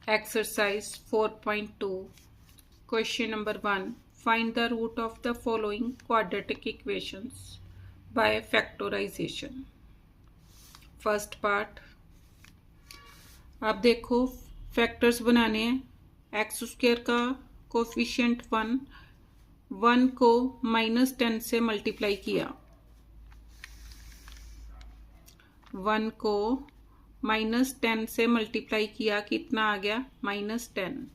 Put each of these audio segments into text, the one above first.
Exercise 4.2 Question number 1. Find the root of the following quadratic equations by factorization. First part. अब देखो factors बनाने हैं। X square का coefficient 1 को -10 से मल्टीप्लाई किया, 1 को -10 से मल्टीप्लाई किया, कितना आ गया -10।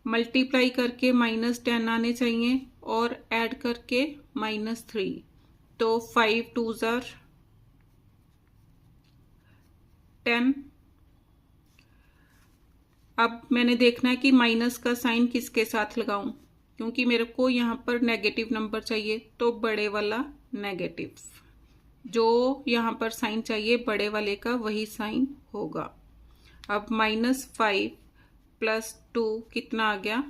मल्टीप्लाई करके -10 आने चाहिए और ऐड करके -3, तो 5 2s are 10। अब मैंने देखना है कि माइनस का साइन किसके साथ लगाऊं, क्योंकि मेरे को यहाँ पर नेगेटिव नंबर चाहिए, तो बड़े वाला नेगेटिव, जो यहाँ पर साइन चाहिए बड़े वाले का वही साइन होगा। अब -5 + 2 कितना आ गया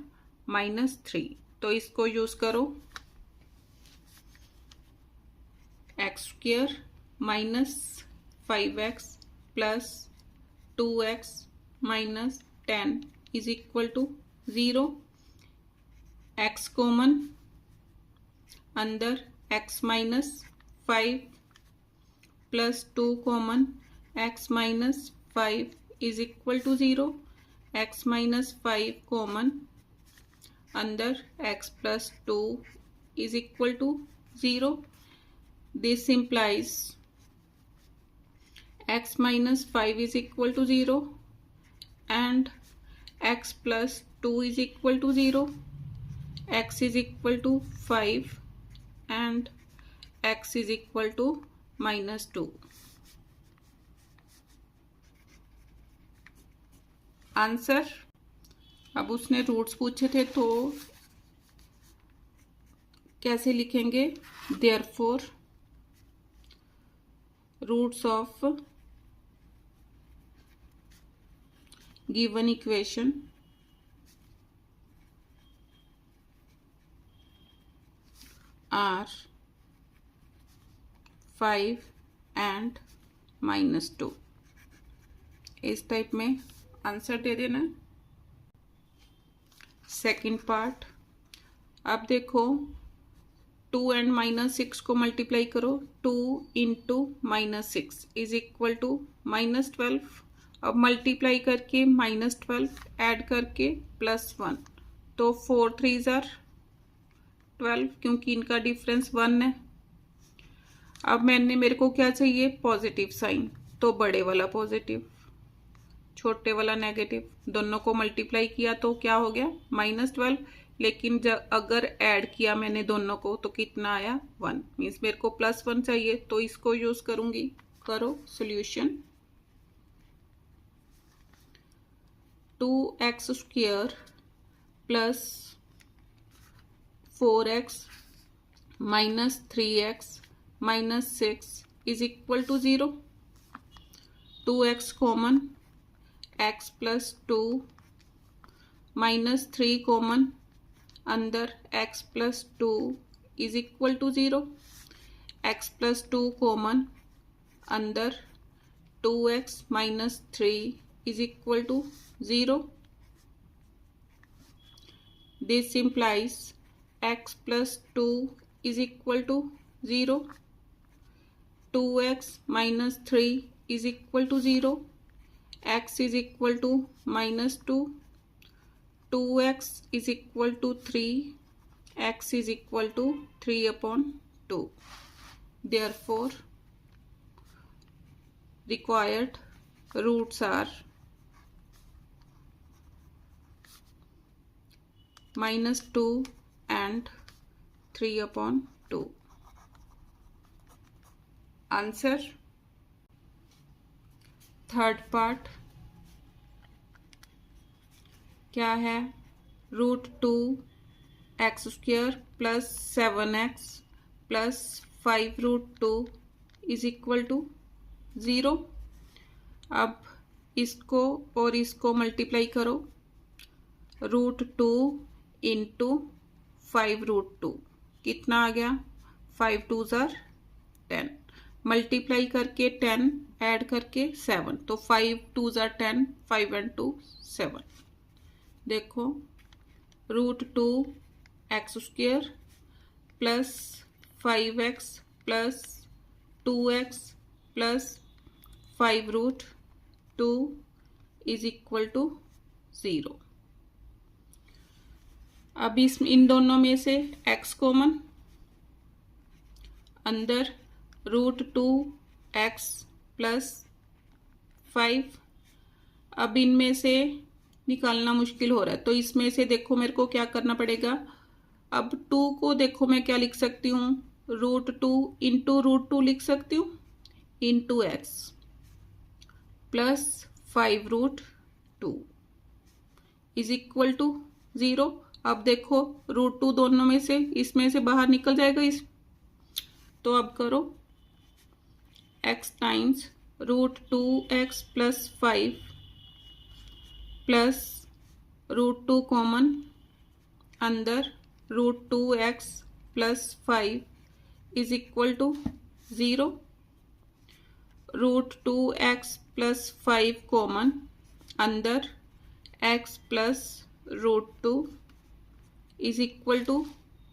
-3, तो इसको यूज करो। x² - 5x + 2x - 10 = 0। x common, अंदर x - 5 + 2 common, x - 5 = 0। x - 5 common, अंदर x + 2 = 0। This implies x - 5 = 0 and x + 2 = 0, x = 5 and x = -2। Answer. अब उसने रूट्स पूछे थे तो कैसे लिखेंगे? Therefore roots of given equation are 5 and -2। इस टाइप में आंसर दे देना। Second part. अब देखो 2 and -6 को मल्टीप्लाई करो, 2 × -6 = -12। अब मल्टीप्लाई करके -12 ऐड करके +1, तो 4 3s are 12, क्योंकि इनका डिफरेंस 1 है। अब मेरे को क्या चाहिए? पॉजिटिव साइन, तो बड़े वाला पॉजिटिव, छोटे वाला नेगेटिव, दोनों को मल्टीप्लाई किया तो क्या हो गया -12। लेकिन जब अगर ऐड किया मैंने दोनों को तो कितना आया 1, मीन्स मेरे को +1 चाहिए, तो इसको यूज करूंगी। करो solution. 2x² + 4x - 3x - 6 = 0। 2x common, x + 2 -3 common, अंदर x + 2 = 0। x + 2 कॉमन, अंदर 2x - 3 = 0। This implies x + 2 = 0, 2x - 3 = 0, x = -2, 2x = 3, x = 3/2। Therefore required roots are -2 and 3/2। Answer. Third part क्या है? √2x² + 7x + 5√2 = 0। अब इसको और इसको मल्टीप्लाई करो, √2 × 5√2 कितना आ गया? 5 2s are 10। मल्टीप्लाई करके 10, ऐड करके 7, तो 5 2 ज़ा 10, 5 and 2 7। देखो √2x² plus 5x plus 2x plus 5√2 is equal to 0। अब इन दोनों में से x कॉमन, अंदर √2x प्लस 5। अब इनमें से निकालना मुश्किल हो रहा है, तो इसमें से देखो मेरे को क्या करना पड़ेगा। अब 2 को देखो मैं क्या लिख सकती हूँ, √2 इंटू √2 लिख सकती हूँ, into x plus 5√2 is equal to 0। अब देखो √2 दोनों में से, इसमें से बाहर निकल जाएगा इस, तो अब करो x times √2x plus 5 plus √2 common, अंदर √2x plus 5 is equal to 0। √2x plus 5 common, अंदर x plus √2 is equal to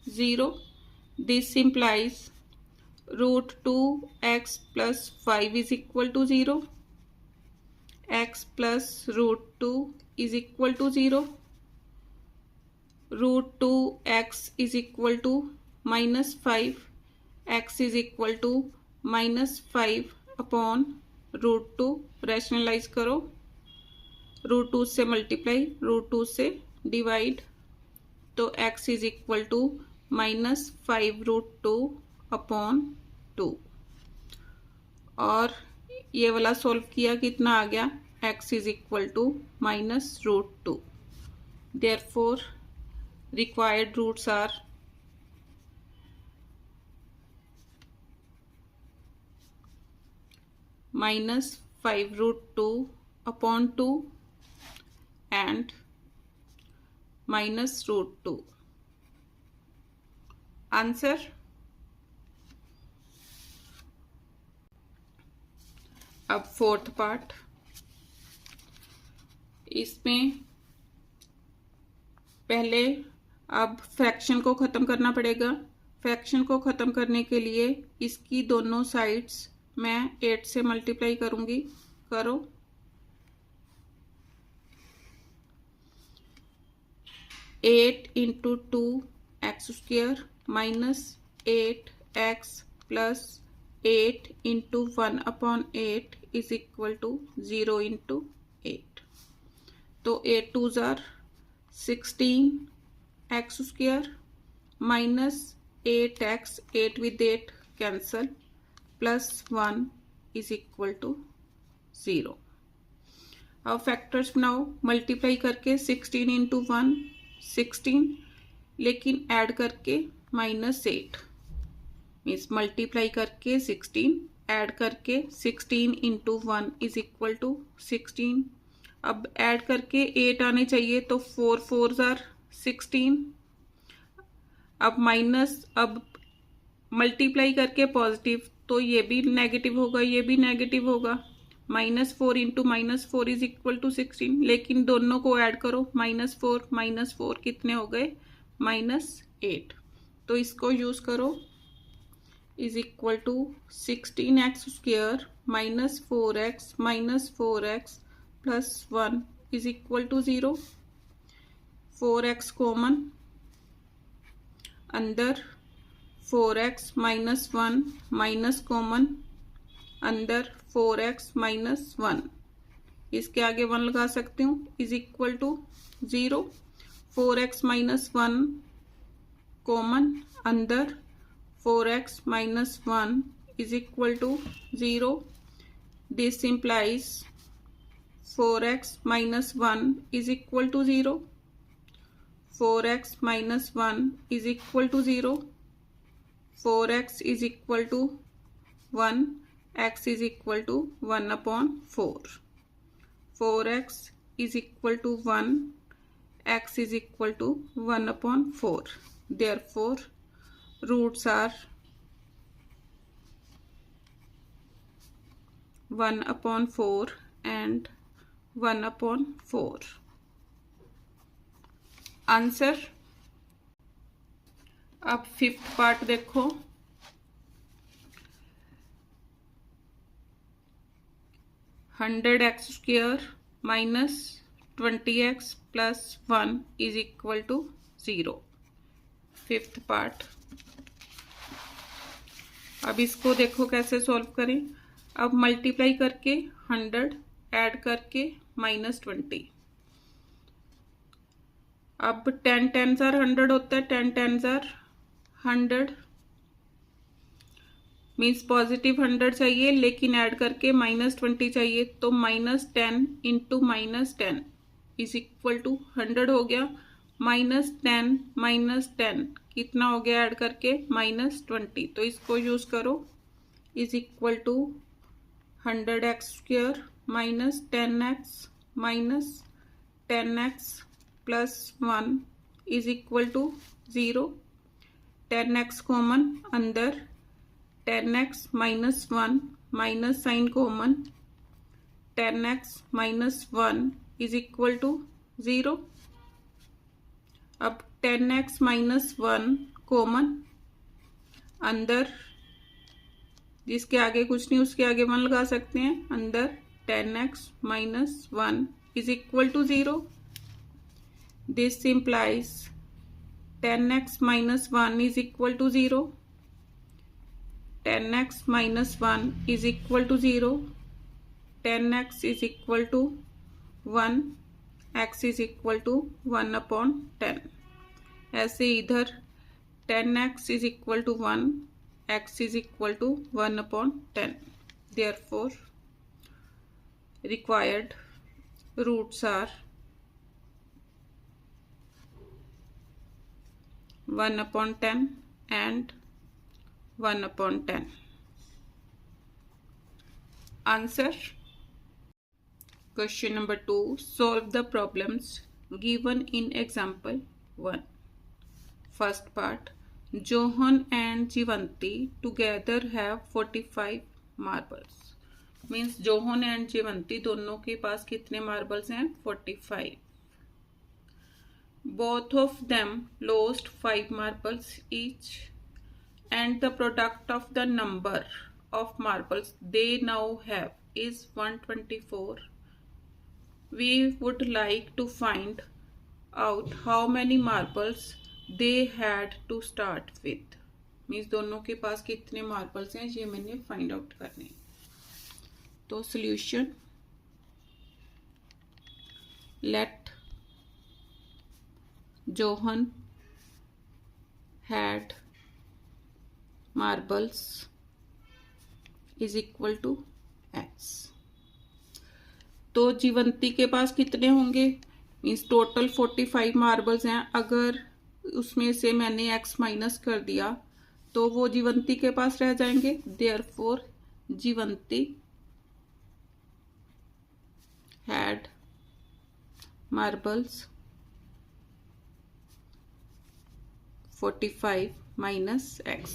0. This implies √2x plus 5 is equal to 0. X plus √2 is equal to 0. √2x is equal to minus 5. X is equal to minus 5 upon √2। Rationalise करो, √2 से multiply, √2 से divide, तो x is equal to minus 5√2 upon 2। और ये वाला solve किया, कितना आ गया, x is equal to minus √2। Therefore required roots are minus 5√2 upon 2 and minus √2। Answer अब फोर्थ पार्ट, इसमें पहले अब फ्रैक्शन को ख़त्म करना पड़ेगा। फ्रैक्शन को ख़त्म करने के लिए इसकी दोनों साइड्स मैं 8 से मल्टीप्लाई करूँगी। करो, 8 into 2x² minus 8x plus 8 into 1 upon 8 is equal to 0 into 8। तो 8 2 ज़ार 16x² minus 8x, 8 with 8 cancel, plus 1 is equal to 0। अब फैक्टर्स बनाओ, मल्टीप्लाई करके 16 इंटू 1 16, लेकिन ऐड करके माइनस 8, मीन्स मल्टीप्लाई करके 16, ऐड करके 16 इंटू 1 इज इक्वल टू 16। अब ऐड करके 8 आने चाहिए, तो 4 4 ज़ार 16। अब माइनस, अब मल्टीप्लाई करके पॉजिटिव, तो ये भी नेगेटिव होगा, ये भी नेगेटिव होगा। -4 इंटू -4 इज इक्वल टू 16, लेकिन दोनों को ऐड करो, -4 कितने हो गए, -8। तो इसको यूज करो, is equal to 16x² minus 4x plus 1 is equal to 0। 4x common, अंदर 4x माइनस 1 माइनस कॉमन, अंदर 4x माइनस 1, इसके आगे 1 लगा सकती हूँ, is equal to 0। 4x minus 1 common, अंदर 4x minus 1 is equal to 0। This implies 4x minus 1 is equal to 0। 4x minus 1 is equal to 0। 4x is equal to 1, x is equal to 1 upon 4. 4x is equal to 1, x is equal to 1 upon 4. Therefore, roots are 1/4 and 1/4 answer. अब fifth part देखो, 100x² minus 20x plus 1 is equal to 0। Fifth part. अब इसको देखो कैसे solve करें। अब multiply करके 100 add करके -20। अब 10 10s are 100 होता है, 10 10s are 100 मीन्स पॉजिटिव 100 चाहिए, लेकिन ऐड करके -20 चाहिए, तो -10 इंटू -10 इज इक्वल टू 100 हो गया। -10 -10 कितना हो गया ऐड करके -20, तो इसको यूज करो, is equal to 100x² minus 10x minus 10x plus 1 is equal to 0। 10x common अंदर, 10x minus 1 minus sign common, 10x minus 1 is equal to 0। अब 10x माइनस 1 कॉमन अंदर, जिसके आगे कुछ नहीं उसके आगे 1 लगा सकते हैं, अंदर 10x minus 1 is equal to 0। This implies 10x minus 1 is equal to 0. 10x minus 1 is equal to 0. 10x is equal to 1. x is equal to 1/10. ऐसे इधर 10x is equal to 1, x is equal to 1/10. Therefore, required roots are 1/10 and 1/10. Answer. Question number 2. Solve the problems given in example 1. First part. Johan and Jivanti together have 45 marbles. Means Johan and Jivanti दोनों के पास कितने marbles हैं? 45. Both of them lost 5 marbles each, and the product of the number of marbles they now have is 124. We would like to find out how many marbles they had to start with. Means दोनों के पास कितने marbles हैं ये मैंने find out करने। तो solution, let Johan had marbles is equal to x. तो जीवंती के पास कितने होंगे? मीन्स टोटल 45 मार्बल्स हैं। अगर उसमें से मैंने x माइनस कर दिया तो वो जीवंती के पास रह जाएंगे। Therefore Jeevanti had marbles 45 minus x।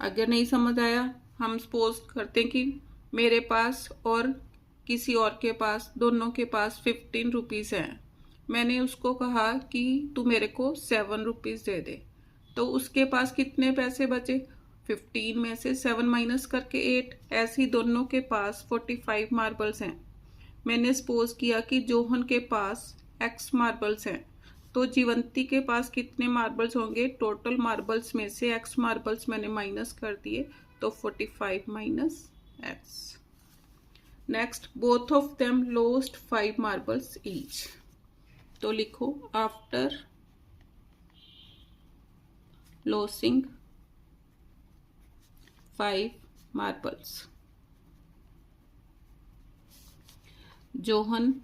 अगर नहीं समझ आया, हम सपोज करते हैं कि मेरे पास और किसी और के पास, दोनों के पास 15 रुपीज़ हैं। मैंने उसको कहा कि तू मेरे को 7 रुपीज़ दे दे, तो उसके पास कितने पैसे बचे? 15 में से 7 माइनस करके 8। ऐसे ही दोनों के पास 45 मार्बल्स हैं। मैंने सपोज किया कि जोहन के पास x मार्बल्स हैं, तो जीवंती के पास कितने मार्बल्स होंगे? टोटल मार्बल्स में से x मार्बल्स मैंने माइनस कर दिए, तो 45 minus x। Next, both of them lost 5 marbles each. तो लिखो, after losing 5 marbles, Johan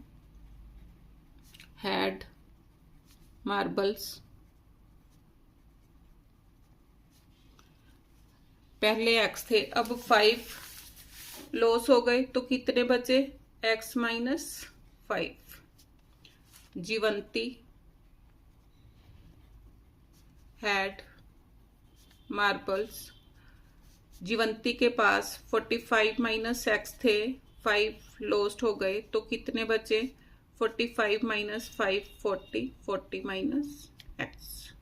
had marbles, पहले x थे, अब 5 लॉस हो गए, तो कितने बचे? x minus 5। जीवंती had marbles जीवंती के पास 45 माइनस एक्स थे, 5 लॉस्ट हो गए, तो कितने बचे? 45 माइनस 5 40, 40 माइनस एक्स।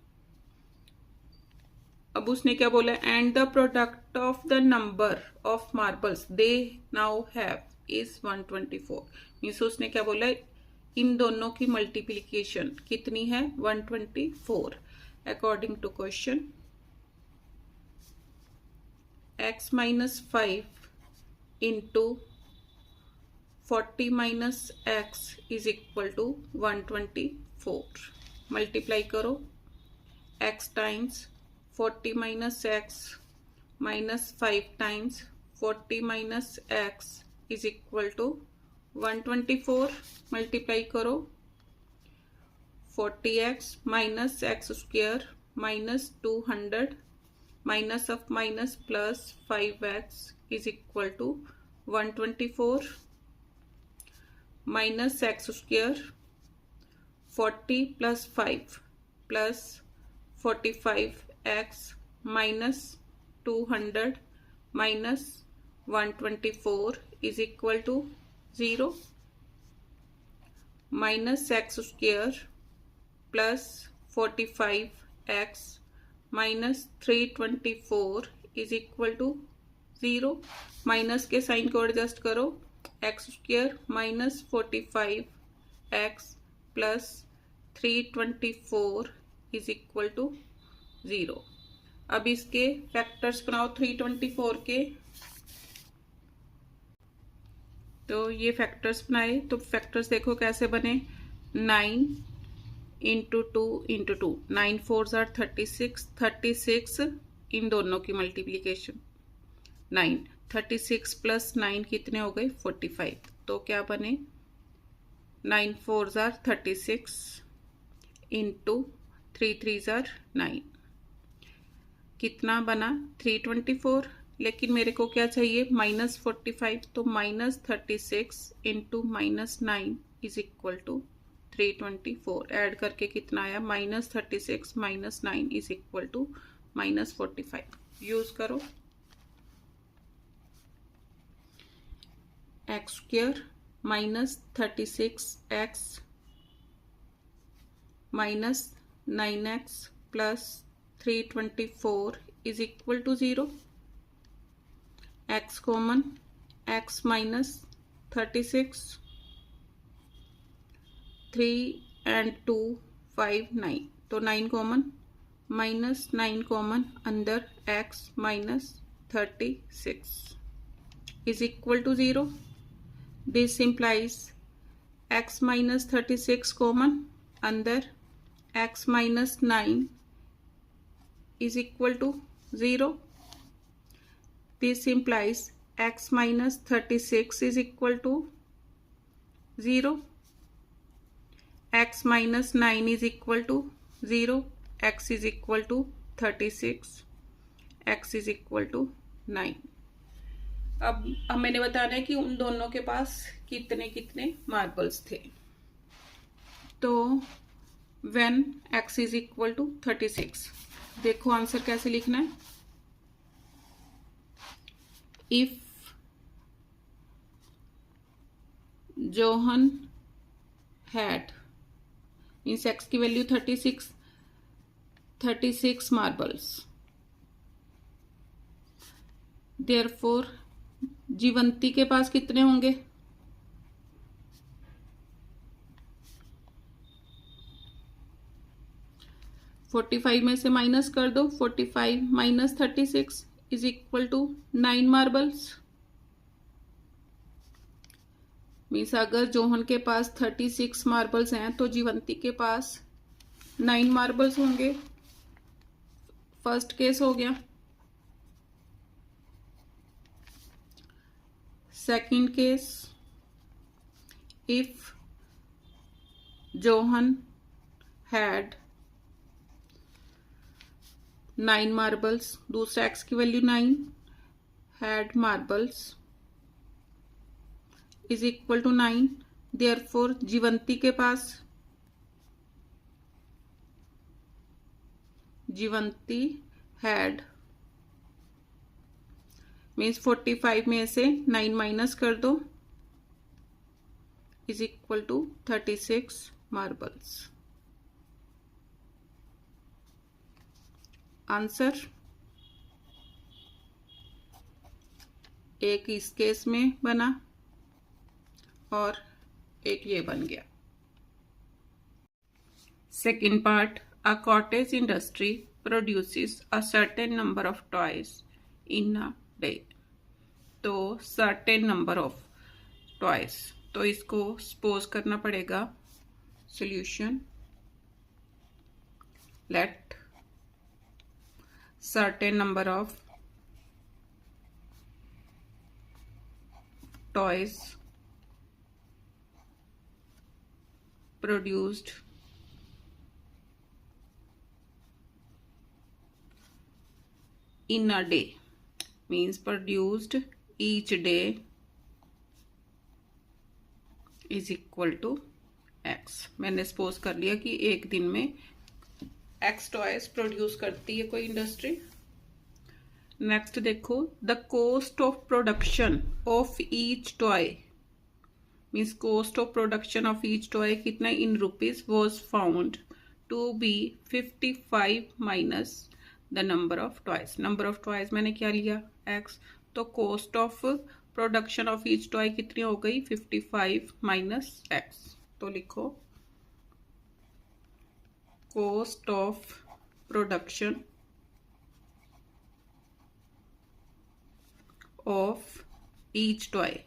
अब उसने क्या बोला? And the product of the number of marbles they now have is 124। Means उसने क्या बोला? इन दोनों की मल्टीप्लीकेशन कितनी है? 124 according to question. x minus 5 into 40 minus x is equal to 124। Multiply करो x times 40 minus x minus 5 times 40 minus x is equal to 124। Multiply करो 40x minus x square minus 200 minus of minus plus 5x is equal to 124 minus x square 40 plus 5 plus 45x minus 200 minus 124 is equal to 0 minus x square plus 45x minus 324 is equal to 0। Minus के sign को adjust करो, x square minus 45x plus 324 is equal to 0। अब इसके factors बनाओ 324 के। तो ये factors बनाए, तो फैक्टर्स देखो कैसे बने। 9 इंटू 2 इंटू 2, 9 4 ज़ार 36, 36 इन दोनों की मल्टीप्लीकेशन 9, 36 प्लस 9 कितने हो गए? 45। तो क्या बने? 9 4 ज़ार 36 इंटू 3 3 ज़ार 9, कितना बना? 324। लेकिन मेरे को क्या चाहिए? माइनस 45। तो minus 36 into minus 9 is equal to 324। Add करके कितना आया? Minus 36 minus 9 is equal to minus 45। Use करो x square minus 36x minus 9x plus 324 is equal to 0। x common, x minus 36, 3 and 2 5 9, तो 9 कॉमन, माइनस 9 कॉमन, अंदर x minus 36 is equal to 0। This implies x minus 36 common, अंदर x minus 9 is equal to 0। This implies x minus 36 is equal to 0। x minus 9 is equal to 0, x is equal to 36, x is equal to 9। अब मैंने बताना है कि उन दोनों के पास कितने कितने मार्बल्स थे। तो when x is equal to 36, देखो आंसर कैसे लिखना है। If Johan had, means x की वैल्यू 36 मार्बल्स, देयरफॉर जीवंती के पास कितने होंगे? (45) में से माइनस कर दो, 45 minus 36 is equal to 9 marbles. Means अगर जोहन के पास 36 मार्बल्स हैं तो जीवंती के पास 9 मार्बल्स होंगे। फर्स्ट केस हो गया। Second case, if Johan had 9 marbles, दूसरा एक्स की value 9, had marbles is equal to 9, therefore Jeevanti के पास, जीवंती हैड मीन्स 45 में से 9 माइनस कर दो is equal to 36 marbles. Answer एक इस केस में बना और एक ये बन गया। Second part, a cottage industry produces a certain number of toys in a day. तो सर्टेन नंबर ऑफ टॉयज, तो इसको सपोज करना पड़ेगा। Solution, let certain number of toys produced in a day, means produced each day is equal to x। मैंने suppose कर लिया कि एक दिन में x टॉयज प्रोड्यूस करती है कोई इंडस्ट्री। नेक्स्ट देखो, the cost of production of each toy, means cost of production of each toy कितना in rupees was found to be 55 minus the number of toys. Number of toys मैंने क्या लिया x, तो cost of production of each toy कितनी हो गई 55 minus x। तो लिखो cost of production of each toy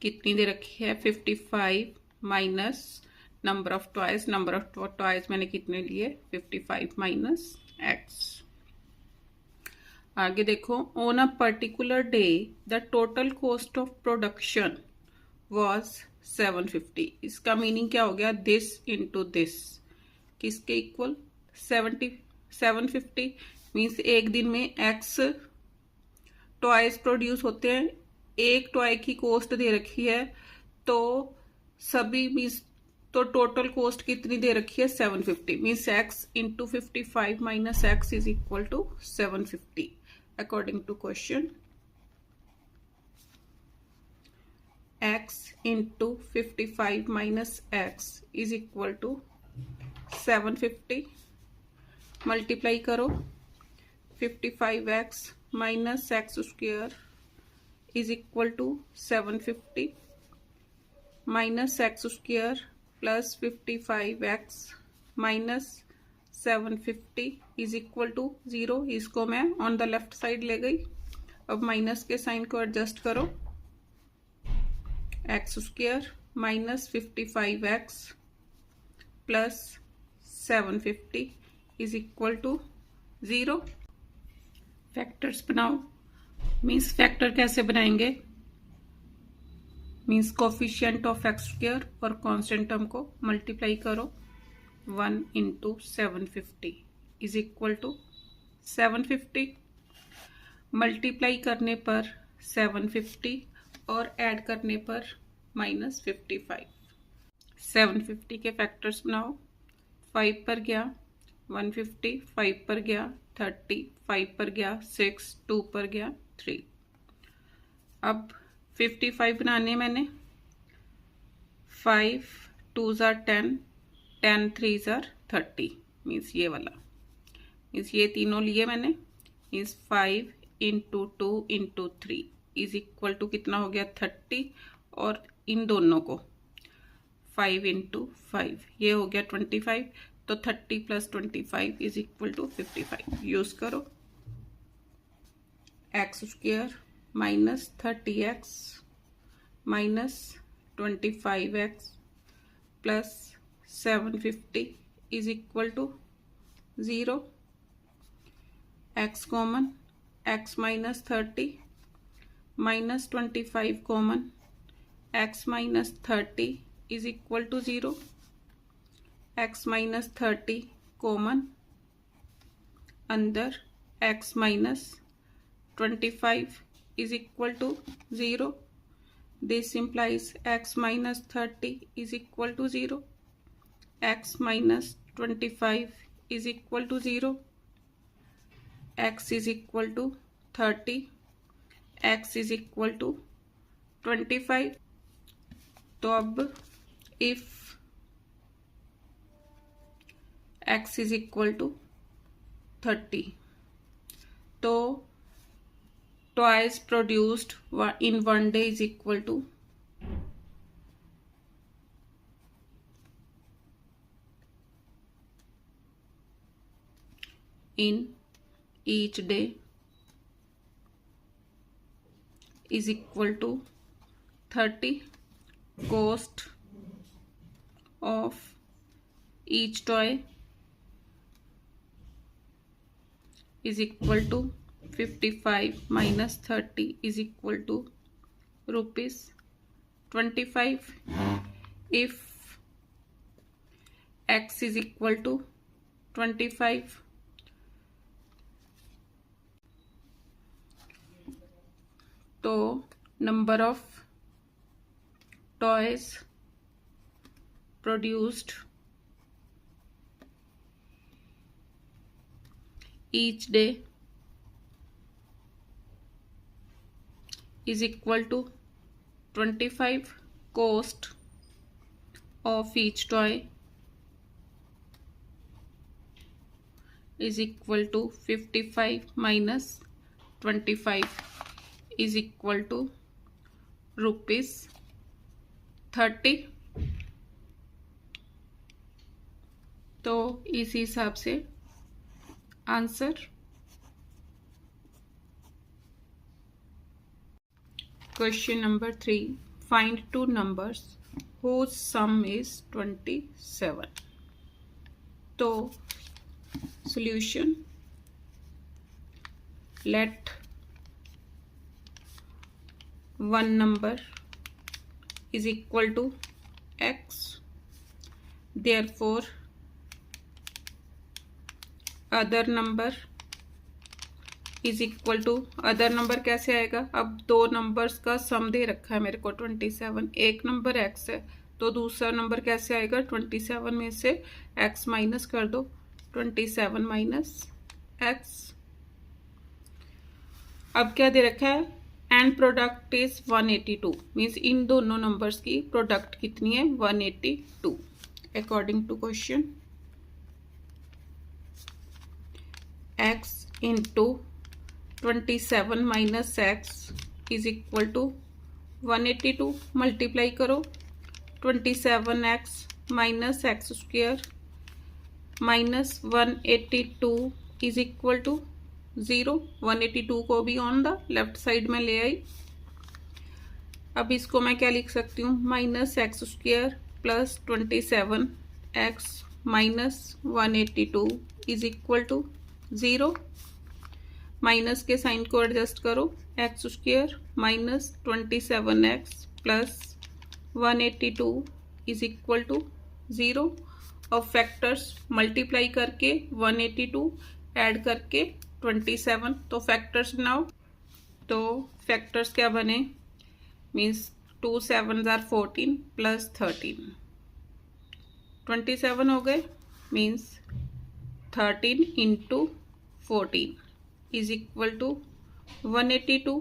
कितनी दे रखी है 55 minus number of toys. Number of toys मैंने कितने लिए 55 माइनस x। आगे देखो, on a particular day the total cost of production was 750। इसका मीनिंग क्या हो गया, दिस इंटू दिस किसके इक्वल 750, मीन्स एक दिन में x टॉयज प्रोड्यूस होते हैं, एक टॉय की कॉस्ट दे रखी है, तो सभी मीन्स तो टोटल कॉस्ट कितनी दे रखी है 750, means x into 55 minus x is equal to 750 according to question. x into 55 minus x is equal to 750। Multiply करो 55x minus x square is equal to 750 minus x square plus 55x minus 750 is equal to 0। इसको मैं on the left side ले गई। अब minus के sign को adjust करो, x square minus 55x plus 750 is equal to 0। Factors बनाओ, means factor कैसे बनाएंगे, means coefficient of x square और कांस्टेंट टर्म को मल्टीप्लाई करो 1 into 750 is equal to 750। Multiply करने पर 750 और ऐड करने पर माइनस 55। 750 के फैक्टर्स बनाओ, 5 पर गया 150, 5 पर गया 30, 5 पर गया 6, 2 पर गया 3। अब 55 बनाने मैंने 5 2s are 10, 10 3s are 30, means ये वाला, मीन्स ये तीनों लिए मैंने, means 5 into 2 into 3 is equal to कितना हो गया 30, और इन दोनों को 5 इंटू 5 ये हो गया 25, तो 30 plus 25 is equal to 55। Use करो x square minus 30x minus 25x plus 750 is equal to 0। x common, x minus 30 minus 25 common, x minus 30 is equal to 0। x minus 30 common, अंदर x minus 25 is equal to 0. This implies x minus 30 is equal to 0. X minus 25 is equal to 0. x is equal to 30, x is equal to 25। तो अब if x is equal to 30, तो toys produced in 1 day is equal to in each day is equal to 30, cost of each toy is equal to 55 minus 30 is equal to rupees 25. If x is equal to 25, तो number of toys produced each day is equal to 25, cost of each toy is equal to 55 minus 25 is equal to rupees 30। तो इस हिसाब से answer. Question number 3, find two numbers whose sum is 27। तो solution, let one number is equal to x, therefore other number is equal to, other number कैसे आएगा? अब दो numbers का सम दे रखा है मेरे को 27, एक नंबर x है, तो दूसरा नंबर कैसे आएगा? 27 में से x माइनस कर दो, 27 माइनस x। अब क्या दे रखा है? एंड प्रोडक्ट इज 182, मीन्स इन दोनों नंबर्स की प्रोडक्ट कितनी है? 182 according to question. x into 27 minus x is equal to 182, multiply करो 27x minus x square minus 182 is equal to 0। 182 को भी ऑन द लेफ्ट साइड में ले आई। अब इसको मैं क्या लिख सकती हूँ? Minus x square plus 27x minus 182 is equal to 0। Minus के साइन को एडजस्ट करो, x square minus 27x plus 182 is equal to 0। और फैक्टर्स मल्टीप्लाई करके 182 ऐड करके 27, तो फैक्टर्स बनाओ। तो फैक्टर्स क्या बने? मीन्स 2 7s are 14 प्लस 13, 27 हो गए। Means 13 into 14 is equal to 182।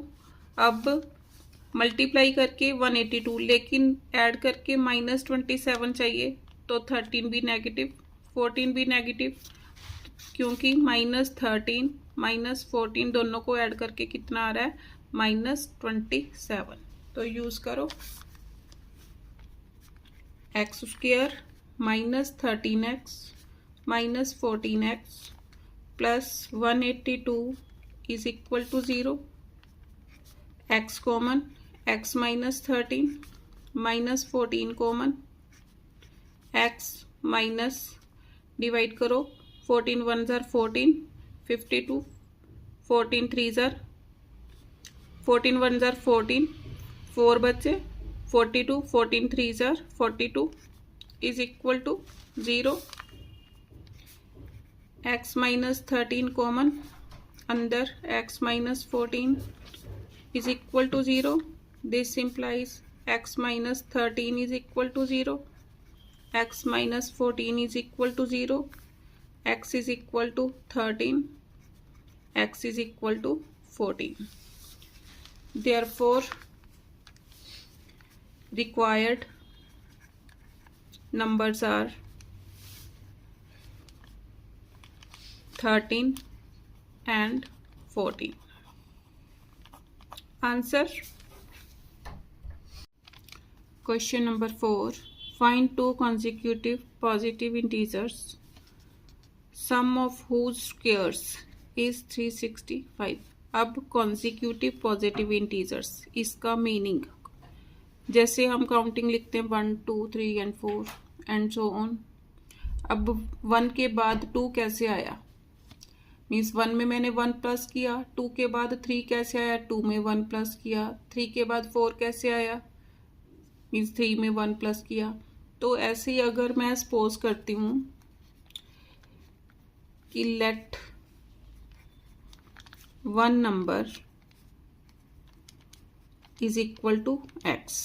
अब मल्टीप्लाई करके 182, लेकिन ऐड करके माइनस 27 चाहिए, तो 13 भी नेगेटिव 14 भी नेगेटिव, क्योंकि माइनस 13 माइनस 14 दोनों को ऐड करके कितना आ रहा है? माइनस 27। तो यूज करो x square minus 13x minus 14x plus 182 is equal to 0। X common, x minus 13 minus 14 common, x minus divide करो, 14 1s are 14, 52, 14 3s are 14 1s are 14, 4 बचे 42, 14 3s are 42 is equal to 0। x minus 13 common, अंदर x minus 14 is equal to 0। This implies x minus 13 is equal to 0, x minus 14 is equal to 0, x is equal to 13, x is equal to 14. Therefore, required numbers are 13 and 14. Answer. Question number 4. Find two consecutive positive integers, sum of whose squares is 365. अब consecutive positive integers, इसका meaning जैसे हम counting लिखते हैं 1 2 3 and 4 and so on. अब 1 के बाद 2 कैसे आया? मीन्स 1 में मैंने 1 प्लस किया, 2 के बाद 3 कैसे आया? 2 में 1 प्लस किया. 3 के बाद 4 कैसे आया? मीन्स 3 में 1 प्लस किया. तो ऐसे ही अगर मैं सपोज करती हूँ कि let one number is equal to x,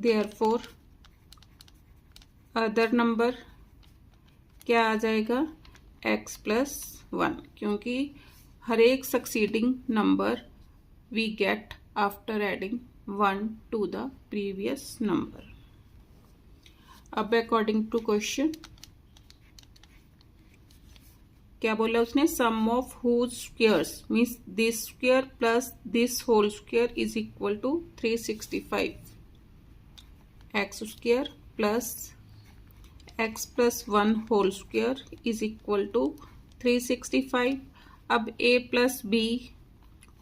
therefore other number क्या आ जाएगा? x प्लस 1, क्योंकि हर एक succeeding number we get after adding 1 to the previous number. अब अकॉर्डिंग टू क्वेश्चन क्या बोला उसने? Sum of whose squares means this square plus this whole square is equal to 365. X square plus x plus 1 whole square is equal to 365. अब a plus b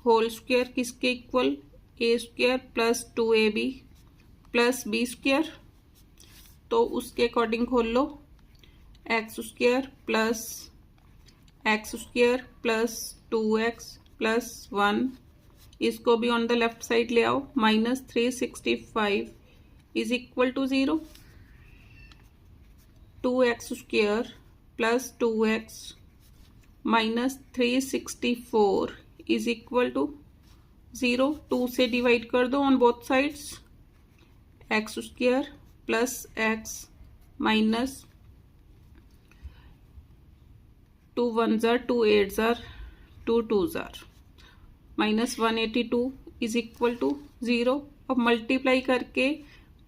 whole square किसके equal? a square plus 2ab plus b square. तो उसके according खोल लो. X square plus x square plus 2x plus 1, इसको भी on the left side ले आओ. Minus 365 is equal to 0. 2x square plus 2x minus 364 is equal to 0. 2 से divide कर दो on both sides. X square plus x minus 2 1s are 2 8s are 2 2s are minus 182 is equal to 0. अब multiply करके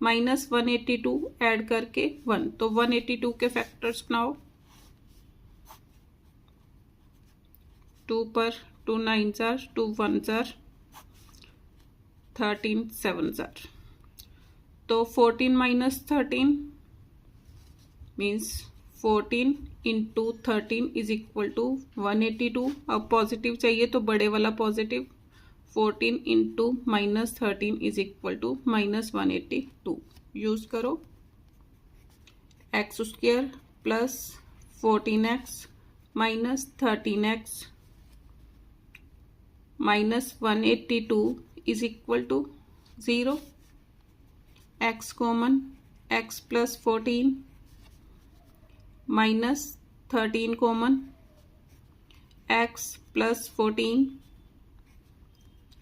minus 182 add करके 1, तो 182 के factors बनाओ. 2 पर 2 9s are 2 1s are 13 7s are. तो 14 minus 13 means 14 into 13 is equal to 182. अब positive चाहिए तो बड़े वाला positive. 14 into minus 13 is equal to minus 182. Use करो. X square plus 14x minus 13x minus 182 is equal to 0. X common, x plus 14 minus 13 common, x plus 14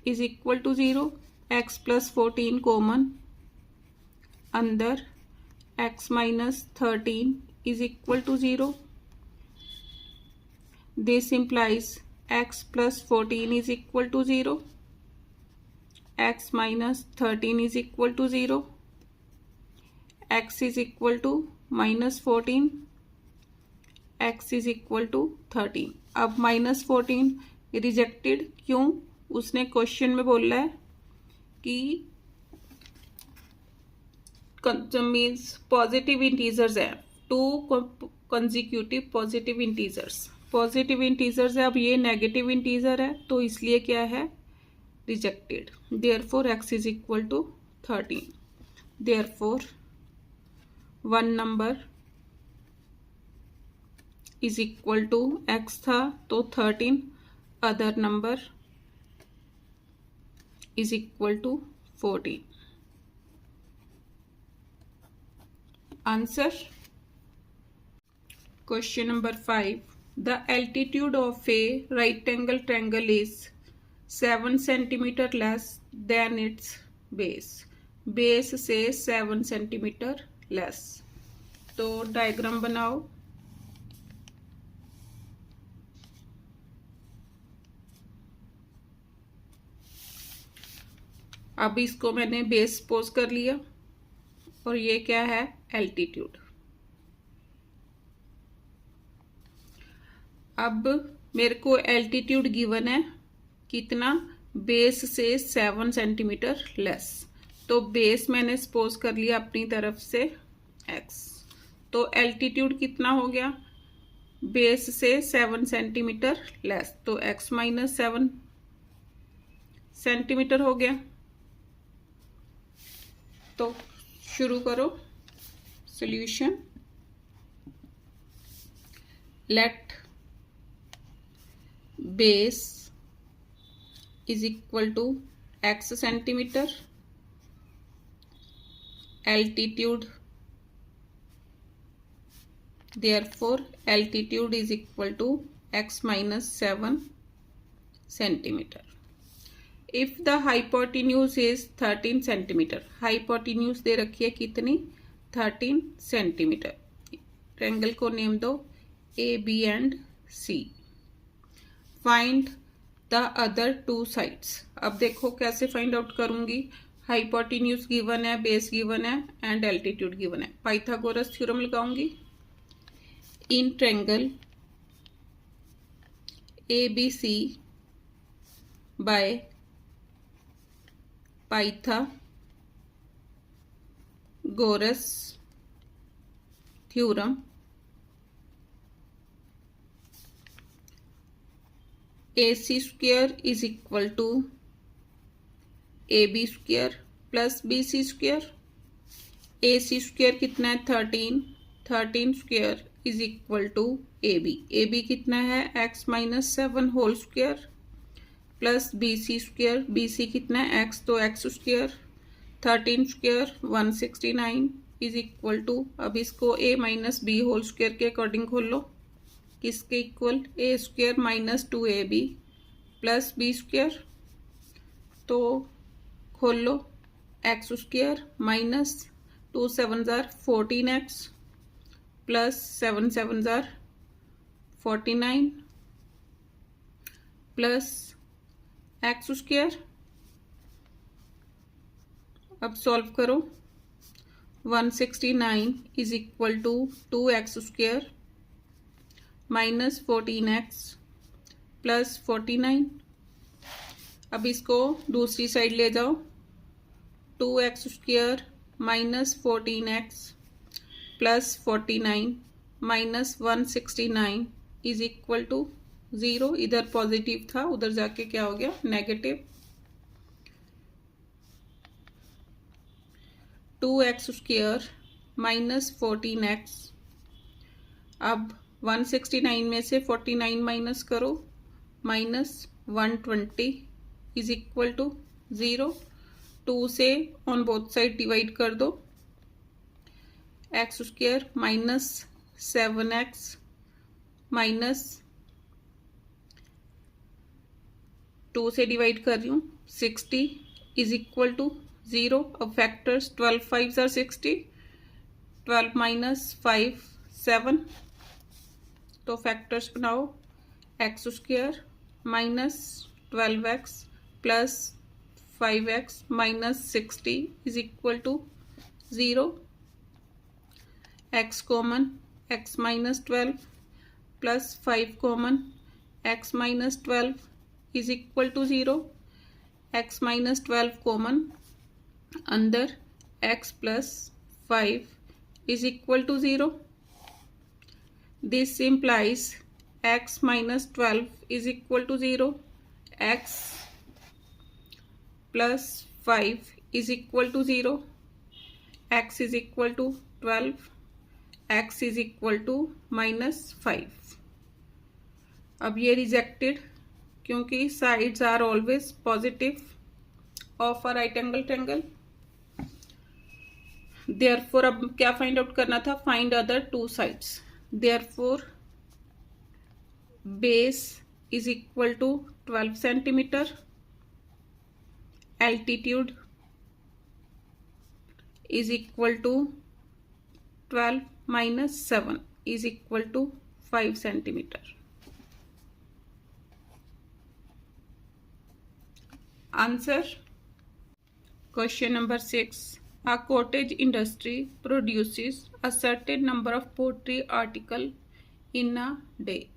is equal to 0. X plus 14 common, अंदर x minus 13 is equal to 0. This implies x plus 14 is equal to 0. x minus 13 is equal to 0. x is equal to minus 14. x is equal to 13. अब minus 14 rejected क्यों? उसने question में बोला है कि means positive integers है. 2 consecutive positive integers. Positive integers है. अब ये नेगेटिव इंटीजर है तो इसलिए क्या है? Rejected. Therefore x is equal to 13. Therefore one number is equal to x था तो 13. Other number is equal to 14. Answer. Question number 5. The altitude of a right angle triangle is 7 centimeter less than its base. Base से 7 centimetre less. तो diagram बनाओ. अब इसको मैंने base suppose कर लिया और ये क्या है, एल्टीट्यूड। अब मेरे को एल्टीट्यूड गिवन है कितना, बेस से 7 सेंटीमीटर लेस। तो बेस मैंने सपोज कर लिया अपनी तरफ से x, तो एल्टीट्यूड कितना हो गया, बेस से 7 सेंटीमीटर लेस, तो x माइनस 7 सेंटीमीटर हो गया। तो शुरू करो solution. Let base is equal to x centimetre, altitude, therefore altitude is equal to x minus 7 centimeter. If the hypotenuse is 13 centimeter, hypotenuse दे रखी है कितनी, 13 सेंटीमीटर। ट्रायंगल को नेम दो A B and C. Find the other two sides. अब देखो कैसे find out करूंगी, हाइपोटेन्यूज गिवन है, बेस गिवन है एंड एल्टीट्यूड गिवन है। पाइथागोरस थ्योरम लगाऊंगी। In triangle A B C by Pythagoras theorem, AC square is equal to AB square plus BC square. AC square कितना है, 13 square is equal to AB कितना है, x minus 7 whole square plus BC square, BC कितना है x, तो x square 13 square 169 is equal to, अब इसको a minus b whole square के अकॉर्डिंग खोल लो, किसके equal, a square minus 2ab plus b square. तो खोल लो, एक्स स्क्वायर माइनस 2 7 जार 14x प्लस 7 7 जार 49 प्लस एक्स स्क्वायर। अब सॉल्व करो, 169 is equal to 2x square minus 14x plus 49। अब इसको दूसरी साइड ले जाओ, 2x square minus 14x plus 49 minus 169 is equal to 0। इधर पॉजिटिव था, उधर जाके क्या हो गया, negative. 2x square minus 14x, अब 169 में से 49 माइनस करो, माइनस 120 इज इक्वल टू 0। 2 से ऑन बोथ साइड डिवाइड कर दो, x square minus 7x minus 2 से डिवाइड कर रही हूँ 60 इज इक्वल टू 0। अब फैक्टर्स 12 5 are 60, 12 माइनस 5 7, तो फैक्टर्स बनाओ, x square minus 12x plus 5x minus 60 is equal to 0। x common, x minus 12 plus 5 common, x minus 12 is equal to 0। x minus 12 common, अंदर x plus 5 is equal to 0। This implies x minus 12 is equal to 0, x plus 5 is equal to 0, x is equal to 12, x is equal to minus 5। अब ये rejected, क्योंकि sides are always positive of a right angle triangle. Therefore अब क्या find out करना था, find other two sides. Therefore, base is equal to 12 centimeter, altitude is equal to 12 minus 7 is equal to 5 centimeter. Answer, Question number 6. A cottage industry produces a certain number of pottery article in a day.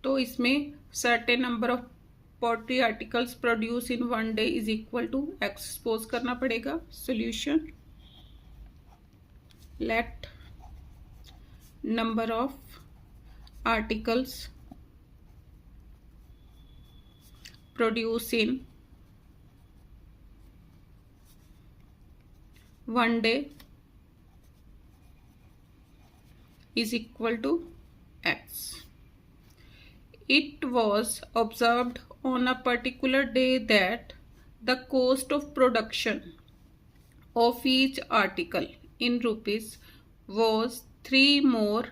तो इसमें certain number of pottery articles produce in one day is equal to x. Suppose करना पड़ेगा. Solution. Let number of articles produce in one day is equal to x. It was observed on a particular day that the cost of production of each article in rupees was 3 more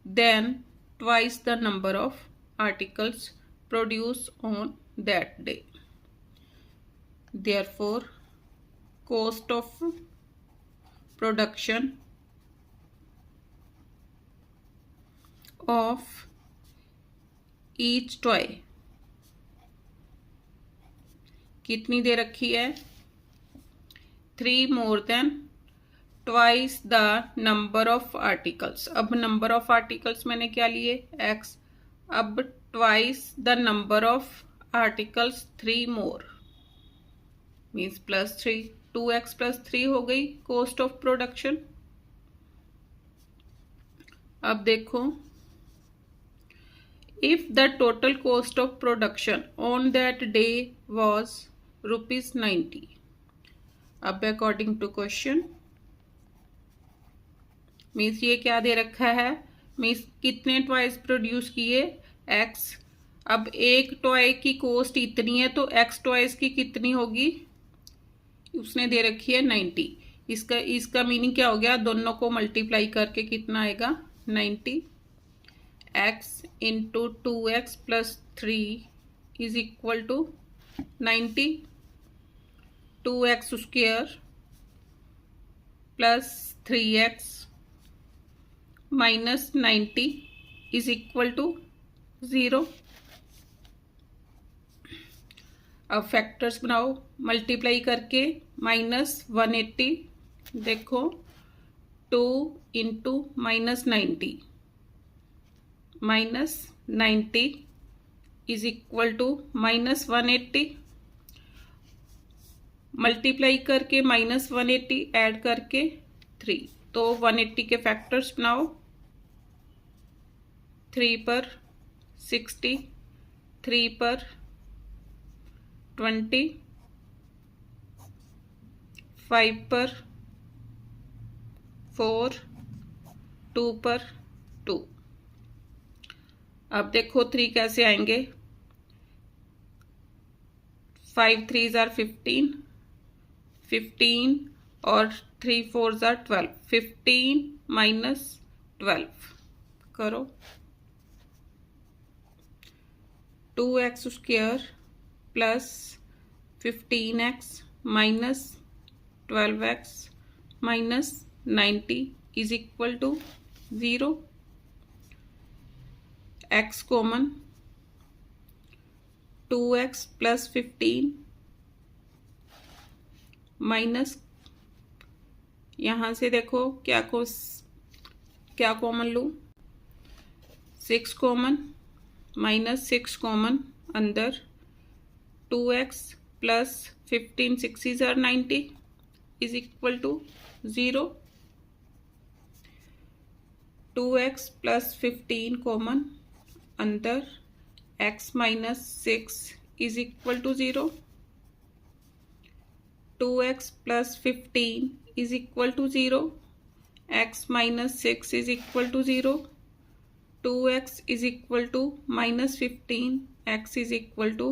than twice the number of articles produced on that day. Therefore, cost of production of each toy कितनी दे रखी है? 3 more than twice the number of articles. अब number of articles मैंने क्या लिए? x. अब twice the number of articles 3 more means plus 3. 2x plus 3 हो गई cost of production. अब देखो, if the total cost of production on that day was rupees 90. अब according to question मीन्स ये क्या दे रखा है? मीन्स कितने टॉयज प्रोड्यूस किए? x. अब एक टॉय की कॉस्ट इतनी है तो x टॉयज की कितनी होगी? उसने दे रखी है 90. इसका मीनिंग क्या हो गया? दोनों को मल्टीप्लाई करके कितना आएगा? 90. x into 2x plus 3 is equal to 90. 2x square plus 3x minus 90 is equal to 0. अब फैक्टर्स बनाओ मल्टीप्लाई करके. -180 देखो 2 into -90 -90 is equal to -180. Multiply करके -180 ऐड करके 3. तो 180 के फैक्टर्स बनाओ. 3 पर 60, 3 पर 20, 5 पर 4, 2 पर 2. अब देखो 3 कैसे आएंगे? 5 3s are 15, 15 और 3 4s are 12. 15 माइनस 12 करो. 2x square plus 15x minus 12x minus 90 is equal to 0. x common 2x plus 15 minus यहाँ से देखो क्या कॉमन लूँ? 6 कॉमन माइनस 6 कॉमन अंदर. 2x plus 15 6s are 90 is equal to 0. 2x plus 15 common अंदर. x minus 6 is equal to 0. 2x plus 15 is equal to 0. x minus 6 is equal to 0. 2x is equal to -15. x is equal to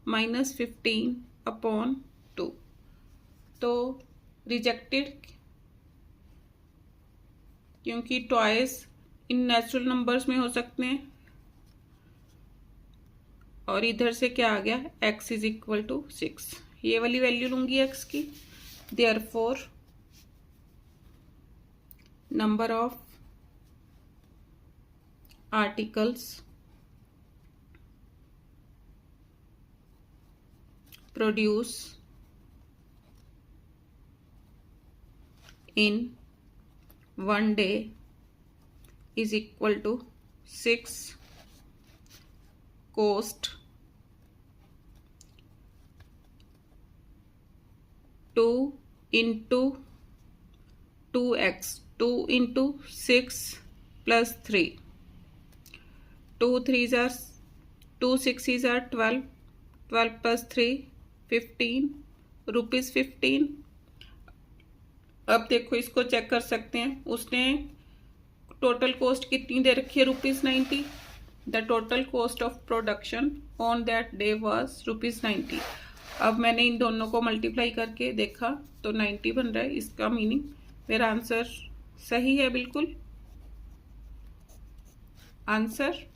-15 upon 2. तो rejected क्योंकि toys in natural numbers में हो सकते हैं. और इधर से क्या आ गया? x is equal to 6. ये वाली वैल्यू लूंगी x की. Therefore number of articles produce in 1 day is equal to 6 cost 2 into 2x 2 into 6 plus 3 2 3s are 2 6s are 12 12 plus 3 15 rupees 15। अब देखो इसको चेक कर सकते हैं, उसने टोटल कॉस्ट कितनी दे रखी है ₹90। The total cost of production on that day was ₹90। अब मैंने इन दोनों को मल्टीप्लाई करके देखा तो 90 बन रहा है। इसका मीनिंग मेरा आंसर सही है बिल्कुल। आंसर